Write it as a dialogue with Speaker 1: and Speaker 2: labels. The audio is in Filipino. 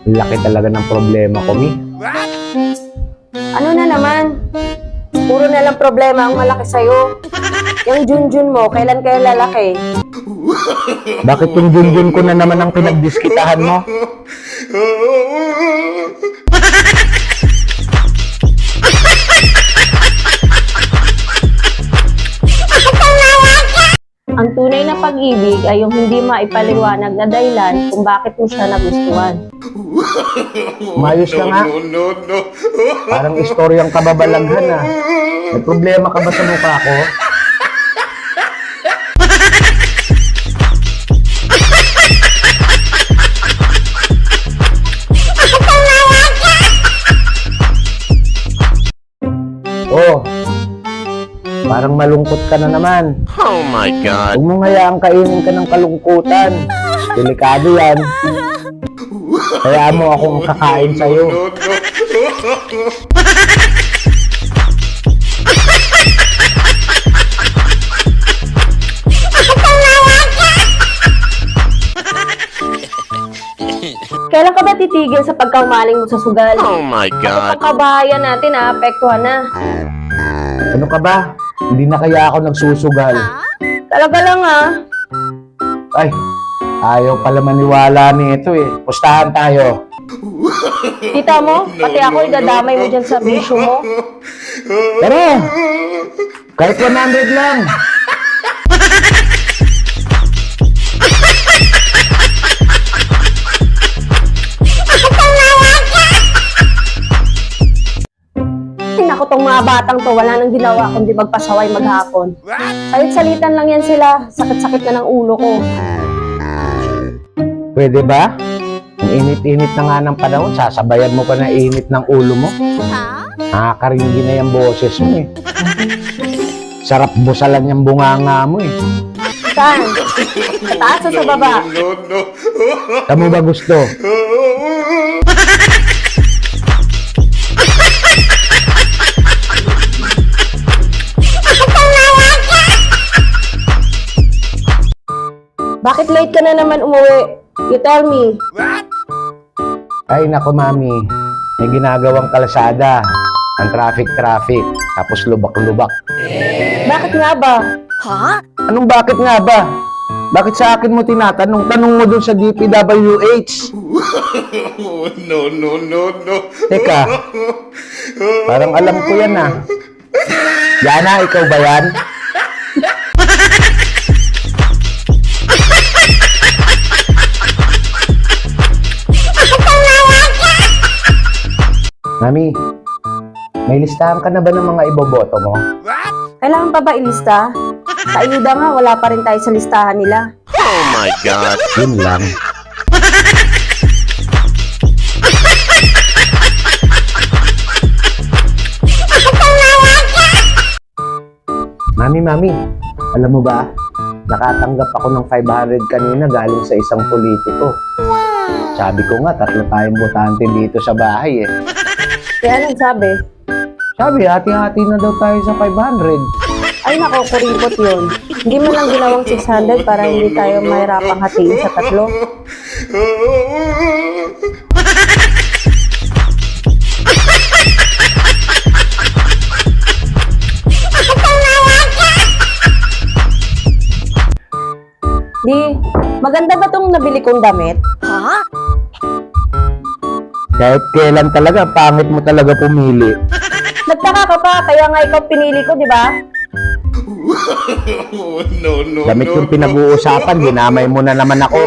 Speaker 1: Laki talaga ng problema ko, Mi.
Speaker 2: Ano na naman? Puro na lang problema ang malaki sa'yo. Yung Junjun mo, kailan kayo lalaki?
Speaker 1: Bakit yung Junjun ko na naman ang pinagdiskitahan mo?
Speaker 2: Ang tunay na pag-ibig ay yung hindi maipaliwanag na dahilan kung bakit mo siya nagustuhan.
Speaker 1: Mayos ka nga. Parang istoryang kababalaghan ah. May problema ka ba sa mukha ko? Oh, parang malungkot ka na naman.
Speaker 3: Oh my God.
Speaker 1: Huwag mong hayaang kainin ka ng kalungkutan. Delikado yan. Kaya mo akong kakain sa'yo.
Speaker 2: Kailan ka ba titigil sa pagkaumaling mo sa sugal?
Speaker 3: Oh my God.
Speaker 2: Ang kabahayan natin apektuhan na.
Speaker 1: Ano ka ba? Hindi na kaya ako nagsusugal.
Speaker 2: Talaga lang
Speaker 1: Ay, ayaw pala maniwala nito eh. Pustahan tayo.
Speaker 2: Kita mo? Pati ako idadamay mo dyan sa bisyo mo.
Speaker 1: Pero, kahit 100 lang.
Speaker 2: Ako tong mga batang to, wala nang ginawa kundi magpasaway maghapon. Salit-salitan lang yan sila. Sakit-sakit na ng ulo ko.
Speaker 1: Pwede ba? Ang init-init na nga ng panahon, sasabayan mo pa na init ng ulo mo. Nakakaringgi na yung boses mo eh. Sarap busalan yung bunganga mo eh.
Speaker 2: Saan? Sa taas o sa baba?
Speaker 1: Saan mo ba gusto?
Speaker 2: Bakit late ka na naman umuwi? You tell me.
Speaker 1: Ay nako mami, may ginagawang kalsada. Ang traffic, tapos lubak-lubak.
Speaker 2: Bakit nga ba?
Speaker 1: Anong bakit nga ba? Bakit sa akin mo tinatanong? Tanong mo dun sa DPWH.
Speaker 3: No.
Speaker 1: Teka, parang alam ko yan ah. Yana, ikaw ba yan? Mami, may listahan ka na ba ng mga iboboto mo?
Speaker 2: Kailangan pa ba ilista? Sa ayuda nga, wala pa rin tayo sa listahan nila.
Speaker 3: Oh my God.
Speaker 1: Yun lang. Mami, alam mo ba? Nakatanggap ako ng 500 kanina galing sa isang politiko. Sabi ko nga, 3 tayong botante dito sa bahay eh.
Speaker 2: Kaya anong sabi?
Speaker 1: Sabi, hati-hati na daw tayo sa 500.
Speaker 2: Ay nako, kuripot yun. Hindi man lang ginawang 600 para hindi tayo mahirapang hatiin sa 3. Di, maganda ba tong nabili kong damit?
Speaker 1: Kahit kailan talaga, pangit mo talaga pumili.
Speaker 2: Nagtaka ka pa, kaya nga ikaw pinili ko, di ba?
Speaker 1: Damit yung pinag-uusapan, ginamay mo na naman ako.